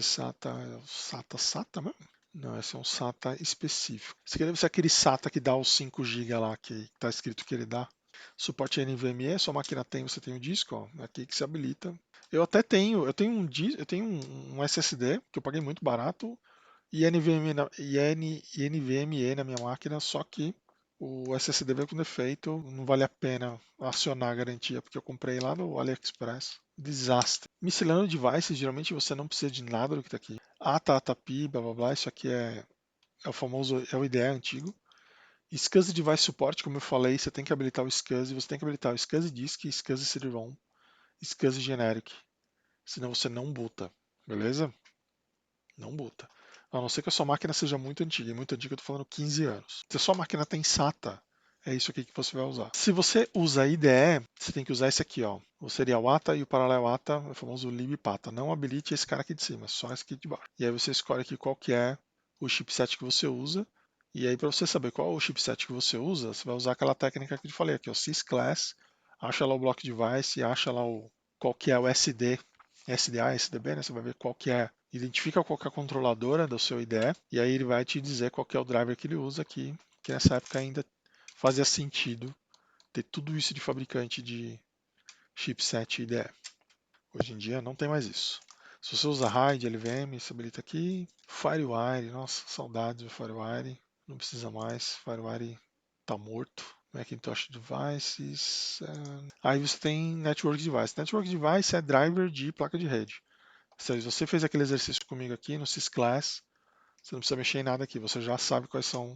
SATA é o SATA mesmo? Não, esse é um SATA específico. Esse aqui deve ser aquele SATA que dá os 5 GB lá, que está escrito que ele dá. Suporte NVMe, sua máquina tem, você tem o disco, ó, aqui que se habilita. Eu até tenho, eu tenho um SSD que eu paguei muito barato e NVMe na minha máquina, só que o SSD veio com defeito, não vale a pena acionar a garantia, porque eu comprei lá no AliExpress. Desastre. Miscelâneo devices, geralmente você não precisa de nada do que está aqui. ATA, blá blá blá, isso aqui é o famoso, é o IDE antigo. SCSI Device Support, como eu falei, você tem que habilitar o SCSI, você tem que habilitar o SCSI Disk, SCSI CD-ROM, SCSI Generic, senão você não boota, beleza? Não boota. A não ser que a sua máquina seja muito antiga, e muito antiga eu tô falando 15 anos. Se a sua máquina tem SATA, é isso aqui que você vai usar. Se você usa IDE, você tem que usar esse aqui, ó. O serial ATA e o paralelo ATA, o famoso libpata. Não habilite esse cara aqui de cima, só esse aqui de baixo. E aí você escolhe aqui qual que é o chipset que você usa. E aí para você saber qual é o chipset que você usa, você vai usar aquela técnica que eu te falei aqui, o sysclass, acha lá o block device, acha lá qual que é o SDA, SDB, né? Você vai ver qual que é, identifica qual que é a controladora do seu IDE e aí ele vai te dizer qual que é o driver que ele usa aqui, que nessa época ainda fazia sentido ter tudo isso de fabricante de chipset IDE. Hoje em dia não tem mais isso. Se você usa RAID, LVM, isso habilita aqui. FireWire, nossa, saudades do FireWire. Não precisa mais, FireWire tá morto. Macintosh Devices. Aí você tem Network Device. Network Device é driver de placa de rede. Se você fez aquele exercício comigo aqui no sysclass, você não precisa mexer em nada aqui, você já sabe quais são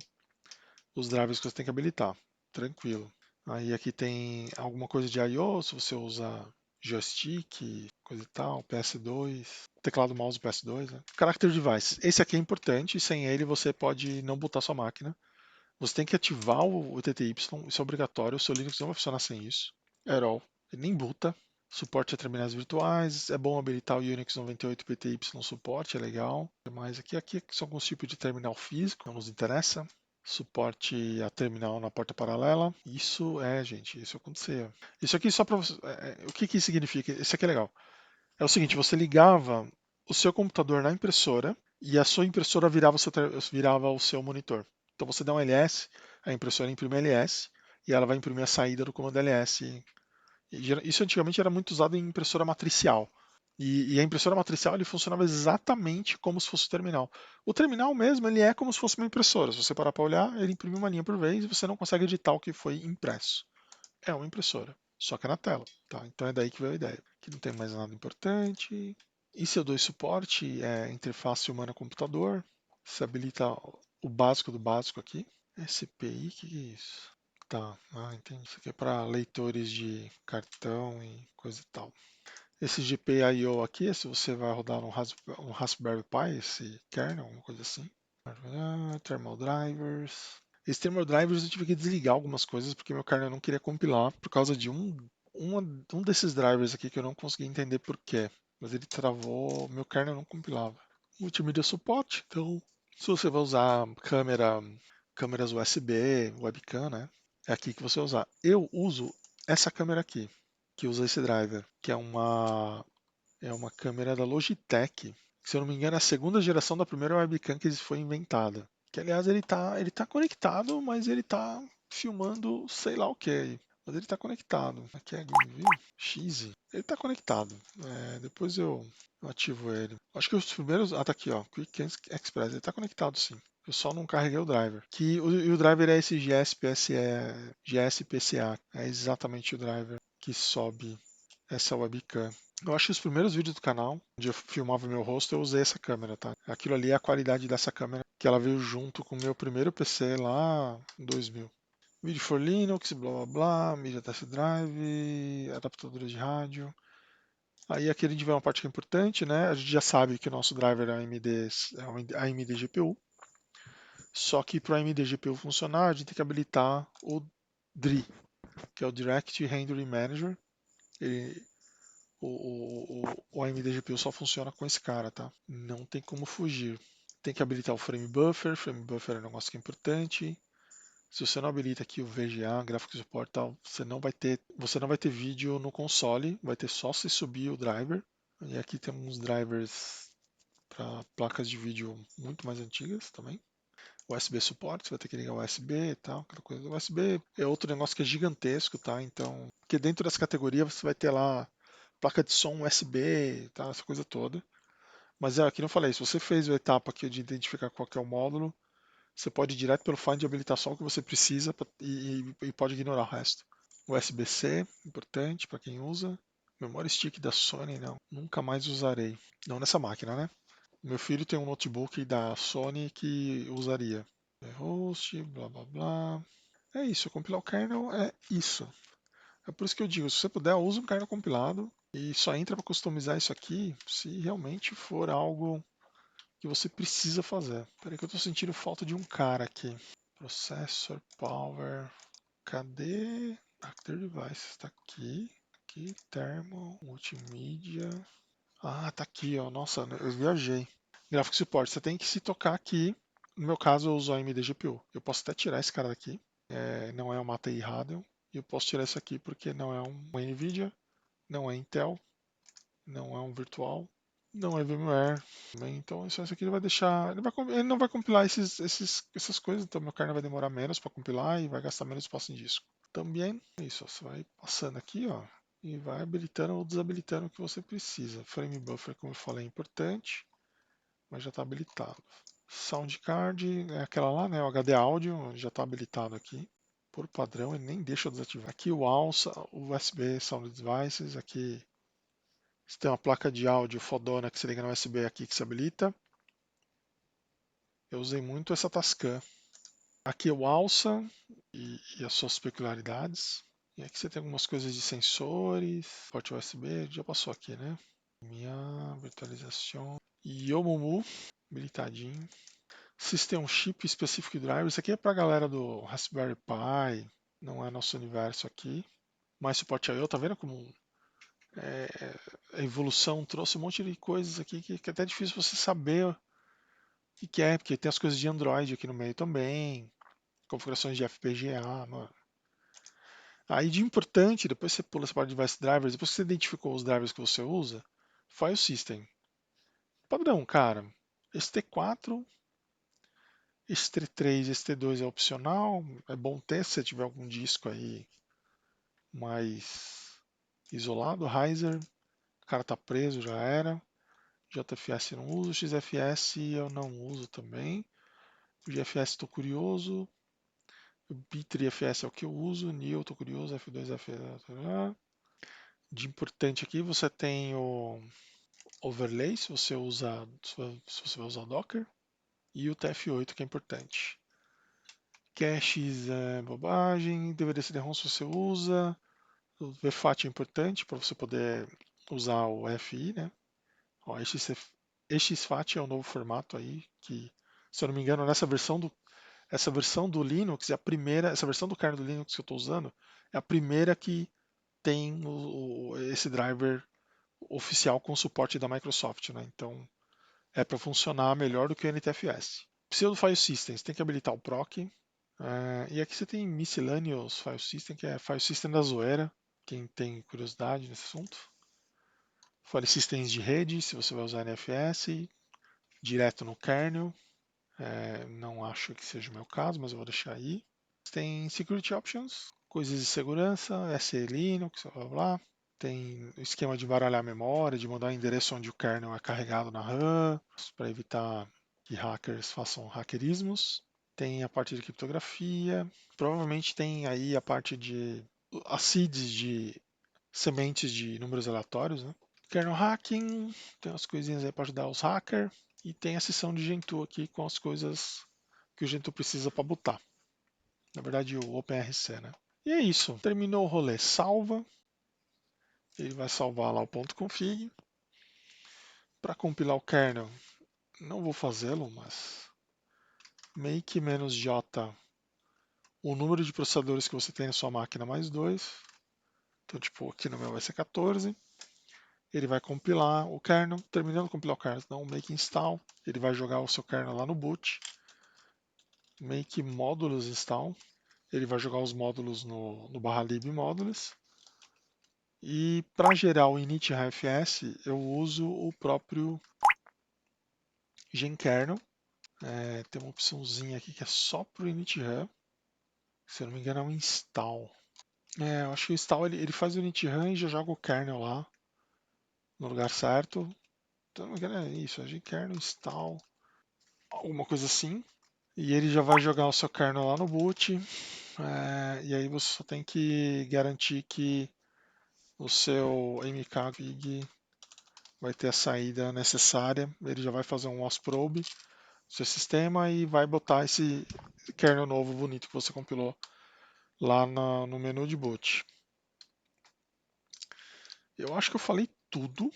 os drivers que você tem que habilitar. Tranquilo. Aí aqui tem alguma coisa de I/O, se você usa joystick, coisa e tal, PS2, teclado mouse PS2, né? Character Device. Esse aqui é importante, sem ele você pode não botar sua máquina. Você tem que ativar o TTY, isso é obrigatório, o seu Linux não vai funcionar sem isso. At all. Ele nem boota. Suporte a terminais virtuais. É bom habilitar o Unix 98 PTY no suporte, é legal. Mas aqui são alguns tipos de terminal físico, não nos interessa. Suporte a terminal na porta paralela. Isso gente, isso acontecia. Isso aqui só para você. O que que significa? Isso aqui é legal. É o seguinte, você ligava o seu computador na impressora e a sua impressora virava o seu monitor. Então você dá um LS, a impressora imprime LS e ela vai imprimir a saída do comando LS. Isso antigamente era muito usado em impressora matricial. E a impressora matricial ele funcionava exatamente como se fosse o terminal. O terminal mesmo ele é como se fosse uma impressora. Se você parar para olhar, ele imprime uma linha por vez e você não consegue editar o que foi impresso. É uma impressora, só que é na tela. Tá? Então é daí que veio a ideia. Aqui não tem mais nada importante. E se eu dou suporte, é interface humana-computador. Se habilita o básico do básico aqui. SPI, o que é isso? Tá, entendi. Isso aqui é para leitores de cartão e coisa e tal. Esse GPIO aqui, se você vai rodar no Raspberry Pi, esse kernel, alguma coisa assim. Thermal drivers. Esse thermal drivers eu tive que desligar algumas coisas porque meu kernel não queria compilar por causa de um desses drivers aqui que eu não consegui entender por quê. Mas ele travou, meu kernel não compilava. Multimídia suporte, então se você vai usar câmeras USB, webcam, né? É aqui que você vai usar. Eu uso essa câmera aqui, que usa esse driver, que é uma câmera da Logitech. Se eu não me engano, é a segunda geração da primeira webcam que foi inventada. Que aliás ele tá conectado, mas ele tá filmando sei lá o que. Mas ele tá conectado. Aqui é GameView, X. Ele tá conectado. Depois eu ativo ele. Acho que os primeiros. Ah, tá aqui, ó. Quick Express. Ele tá conectado sim. Eu só não carreguei o driver. E o driver é esse GSPCA. É exatamente o driver que sobe essa webcam. Eu acho que os primeiros vídeos do canal, onde eu filmava meu rosto, eu usei essa câmera, tá? Aquilo ali é a qualidade dessa câmera, que ela veio junto com o meu primeiro PC lá em 2000. Vídeo for Linux, blá blá blá, Media Test Drive, adaptadores de rádio. Aí aqui a gente vê uma parte que é importante, né? A gente já sabe que o nosso driver é a AMD GPU. Só que para o AMD GPU funcionar, a gente tem que habilitar o DRI, que é o Direct Rendering Manager. Ele, o AMD GPU só funciona com esse cara, tá? Não tem como fugir. Tem que habilitar o frame buffer é um negócio que é importante. Se você não habilita aqui o VGA, Graphics Support tal, você não vai ter vídeo no console, vai ter só se subir o driver. E aqui temos drivers para placas de vídeo muito mais antigas também. USB suporte, você vai ter que ligar USB e tal, aquela coisa. O USB é outro negócio que é gigantesco, tá? Então, porque dentro dessa categoria você vai ter lá placa de som USB, tá? Essa coisa toda. Mas é, aqui não falei, se você fez a etapa aqui de identificar qual que é o módulo, você pode ir direto pelo Find e habilitar só o que você precisa e pode ignorar o resto. USB-C, importante para quem usa. Memória stick da Sony, não. Nunca mais usarei. Não nessa máquina, né? Meu filho tem um notebook da Sony que usaria. Host, blá blá blá. É isso, compilar o kernel é isso. É por isso que eu digo, se você puder, use um kernel compilado e só entra para customizar isso aqui se realmente for algo que você precisa fazer. Peraí que eu estou sentindo falta de um cara aqui. Processor, power, cadê? Actor device, está aqui. Aqui, thermal, multimídia. Ah, tá aqui, ó. Nossa, eu viajei. Graphics Support, você tem que se tocar aqui. No meu caso, eu uso a AMD GPU. Eu posso até tirar esse cara daqui. Não é uma ATI Radeon. E eu posso tirar isso aqui porque não é uma NVIDIA, não é Intel, não é um virtual, não é VMware. Então isso aqui ele vai deixar. Ele não vai compilar essas coisas, então meu kernel vai demorar menos para compilar e vai gastar menos espaço em disco. Também isso, você vai passando aqui, ó, e vai habilitando ou desabilitando o que você precisa. Frame buffer, como eu falei, é importante, mas já está habilitado. Sound card é aquela lá, né? O HD áudio já está habilitado aqui. Por padrão, ele nem deixa eu desativar. Aqui o ALSA, o USB Sound Devices, aqui você tem uma placa de áudio fodona que você liga no USB aqui que se habilita. Eu usei muito essa Tascam. Aqui é o ALSA e as suas peculiaridades. E aqui você tem algumas coisas de sensores, porte USB, já passou aqui, né? Minha virtualização. Yomumu, habilitadinho. System chip específico de driver. Isso aqui é para a galera do Raspberry Pi, não é nosso universo aqui. Mais suporte I/O, tá vendo como a evolução trouxe um monte de coisas aqui que é até difícil você saber o que é, porque tem as coisas de Android aqui no meio também, configurações de FPGA, mano. Aí de importante, depois você pula essa parte de device drivers, depois que você identificou os drivers que você usa, file system. Padrão, cara. ST4, ST3, ST2 é opcional, é bom ter se você tiver algum disco aí mais isolado, Riser, O cara tá preso, já era. JFS não uso, XFS eu não uso também. O GFS estou curioso. O B3FS é o que eu uso. NIL estou curioso. F2FS. De importante aqui você tem o overlay, se você vai usar o Docker. E o TF8 que é importante. Caches é bobagem. Deveria ser ROM se você usa. O VFAT é importante para você poder usar o FI, né? Ó, EXFAT é o novo formato aí que, se eu não me engano, essa versão do Linux é a primeira, essa versão do kernel do Linux que eu estou usando é a primeira que tem esse driver oficial com suporte da Microsoft, né? Então é para funcionar melhor do que o NTFS. Pseudo File Systems tem que habilitar o proc. E aqui você tem Miscellaneous File System, que é File System da zoeira. Quem tem curiosidade nesse assunto. File Systems de rede, se você vai usar NFS, direto no kernel. Não acho que seja o meu caso, mas eu vou deixar aí. Tem Security Options, coisas de segurança, SE Linux, blá blá blá. Tem o esquema de embaralhar a memória, de mandar o endereço onde o kernel é carregado na RAM, para evitar que hackers façam hackerismos. Tem a parte de criptografia, provavelmente tem aí a parte de as seeds de sementes de números aleatórios, né? Kernel hacking, tem umas coisinhas aí para ajudar os hackers, e tem a seção de Gentoo aqui com as coisas que o Gentoo precisa para botar. Na verdade, o OpenRC, né? E é isso. Terminou o rolê. Salva. Ele vai salvar lá o .config. Para compilar o kernel, não vou fazê-lo, mas make-j o número de processadores que você tem na sua máquina mais 2. Então, tipo, aqui no meu vai ser 14. Ele vai compilar o kernel. Terminando de compilar o kernel, então make install. Ele vai jogar o seu kernel lá no boot. Make módulos install. Ele vai jogar os módulos no /lib módulos. E para gerar o init.rfs, eu uso o próprio genkernel. Tem uma opçãozinha aqui que é só para o init.run. Se eu não me engano, é um install. Eu acho que o install ele faz o init.run e já joga o kernel lá no lugar certo. Então, não me engano, é isso, é genkernel install, alguma coisa assim. E ele já vai jogar o seu kernel lá no boot. E aí você só tem que garantir que o seu mkvig vai ter a saída necessária. Ele já vai fazer um wasprobe do seu sistema e vai botar esse kernel novo bonito que você compilou lá no menu de boot. Eu acho que eu falei tudo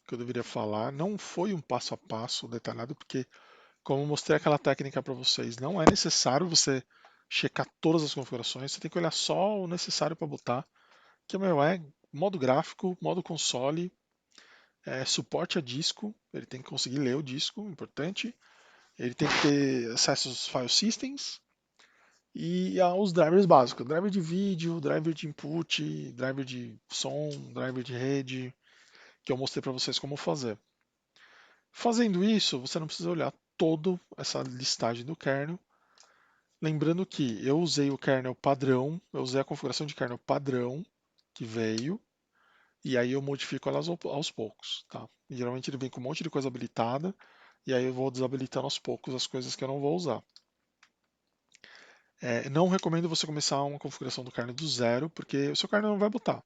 que eu deveria falar. Não foi um passo a passo detalhado, porque, como eu mostrei aquela técnica para vocês, não é necessário você checar todas as configurações, você tem que olhar só o necessário para botar, que é modo gráfico, modo console, suporte a disco, ele tem que conseguir ler o disco, importante, ele tem que ter acesso aos file systems e aos drivers básicos, driver de vídeo, driver de input, driver de som, driver de rede, que eu mostrei para vocês como fazer. Fazendo isso, você não precisa olhar toda essa listagem do kernel. Lembrando que eu usei o kernel padrão, eu usei a configuração de kernel padrão que veio, e aí eu modifico elas aos poucos. Tá? E geralmente ele vem com um monte de coisa habilitada, e aí eu vou desabilitando aos poucos as coisas que eu não vou usar. Não recomendo você começar uma configuração do kernel do zero, porque o seu kernel não vai botar.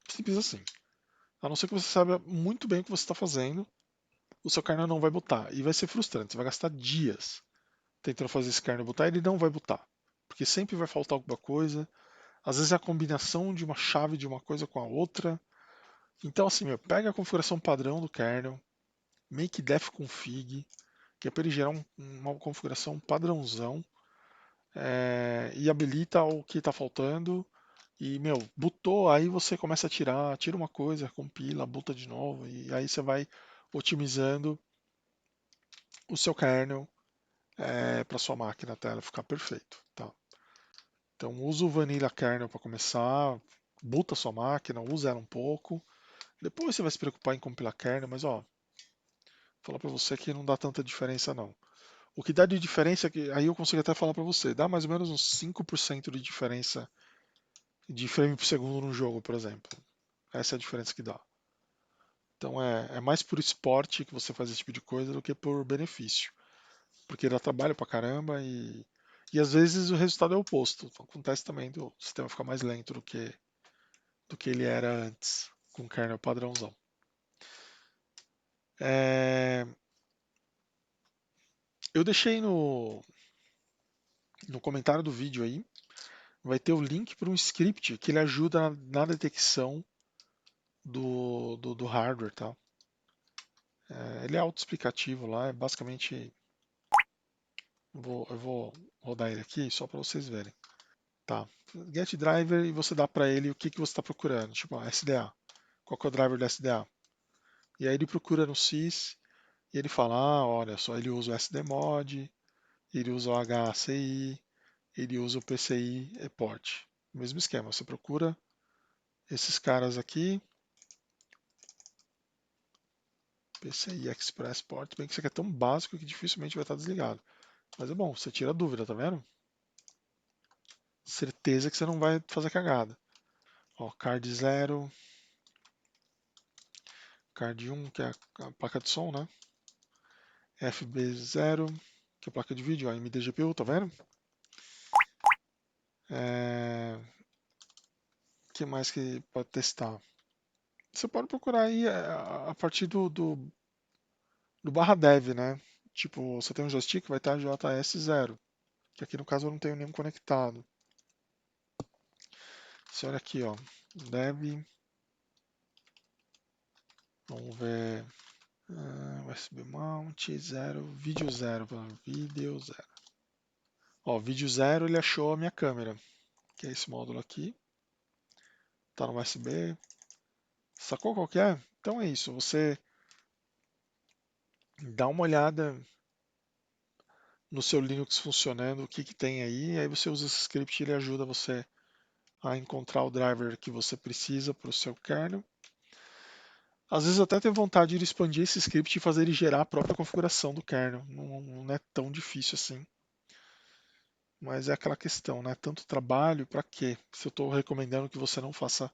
Simples assim. A não ser que você saiba muito bem o que você está fazendo, o seu kernel não vai botar. E vai ser frustrante, você vai gastar dias tentando fazer esse kernel botar, ele não vai botar. Porque sempre vai faltar alguma coisa. Às vezes é a combinação de uma chave de uma coisa com a outra. Então, assim, pega a configuração padrão do kernel, make def config, que é para ele gerar uma configuração padrãozão, e habilita o que está faltando. E, botou, aí você começa a tirar, tira uma coisa, compila, bota de novo, e aí você vai otimizando o seu kernel para sua máquina até ela ficar perfeito. Tá? Então, usa o Vanilla Kernel para começar, boota sua máquina, usa ela um pouco. Depois você vai se preocupar em compilar kernel, mas ó, vou falar para você que não dá tanta diferença não. O que dá de diferença, aí eu consigo até falar para você, dá mais ou menos uns 5% de diferença de frame por segundo no jogo, por exemplo. Essa é a diferença que dá. Então é mais por esporte que você faz esse tipo de coisa do que por benefício. Porque dá trabalho pra caramba e às vezes o resultado é o oposto. Então, acontece também do sistema ficar mais lento do que ele era antes, com o kernel padrãozão. É, eu deixei no comentário do vídeo aí, vai ter o link para um script que ele ajuda na detecção do hardware, tá? Ele é autoexplicativo lá, é basicamente. Eu vou rodar ele aqui só para vocês verem. Tá. Get driver e você dá para ele o que você está procurando. Tipo, SDA. Qual que é o driver da SDA? E aí ele procura no sys e ele fala, olha só, ele usa o SDMod, ele usa o HCI, ele usa o PCI port. Mesmo esquema, você procura esses caras aqui, PCI Express Port, bem que isso aqui é tão básico que dificilmente vai estar desligado. Mas é bom, você tira a dúvida, tá vendo? Certeza que você não vai fazer cagada. Ó, card 0, card 1, que é a placa de som, né? FB0, que é a placa de vídeo, ó, MDGPU, tá vendo? Que mais que pode testar? Você pode procurar aí a partir do barra dev, né? Tipo, você tem um joystick, vai estar JS0, que aqui no caso eu não tenho nenhum conectado. Você olha aqui, ó, dev, vamos ver, USB mount 0, vídeo 0, vídeo 0. Ó, vídeo 0 ele achou a minha câmera, que é esse módulo aqui, tá no USB. Sacou qual que é? Então é isso, você dá uma olhada no seu Linux funcionando, o que que tem aí, aí você usa esse script e ele ajuda você a encontrar o driver que você precisa para o seu kernel. Às vezes até tem vontade de expandir esse script e fazer ele gerar a própria configuração do kernel. Não é tão difícil assim. Mas é aquela questão, né? Tanto trabalho, para quê? Se eu estou recomendando que você não faça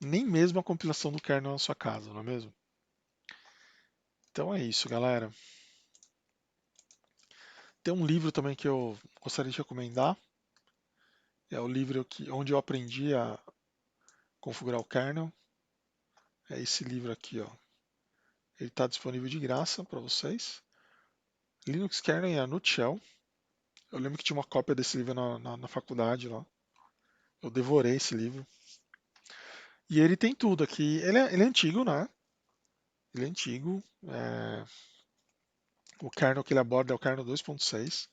nem mesmo a compilação do kernel na sua casa, não é mesmo? Então é isso, galera. Tem um livro também que eu gostaria de recomendar. É o livro onde eu aprendi a configurar o kernel. É esse livro aqui, ó. Ele está disponível de graça para vocês. Linux Kernel in a Nutshell. Eu lembro que tinha uma cópia desse livro na faculdade lá. Eu devorei esse livro. E ele tem tudo aqui. Ele é antigo, né? Ele é antigo. O kernel que ele aborda é o kernel 2.6.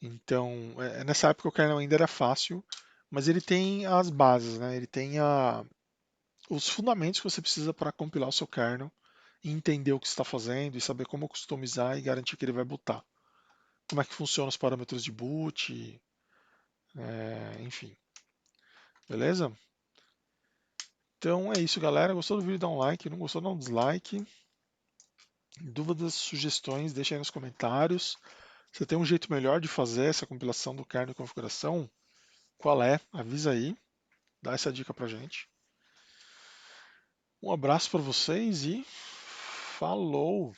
Então, nessa época o kernel ainda era fácil, mas ele tem as bases, né? Ele tem os fundamentos que você precisa para compilar o seu kernel, e entender o que você está fazendo e saber como customizar e garantir que ele vai bootar. Como é que funcionam os parâmetros de boot, enfim. Beleza? Então é isso, galera. Gostou do vídeo? Dá um like. Não gostou? Dá um dislike. Dúvidas, sugestões, deixa aí nos comentários. Você tem um jeito melhor de fazer essa compilação do kernel e configuração? Qual é? Avisa aí. Dá essa dica pra gente. Um abraço para vocês e falou!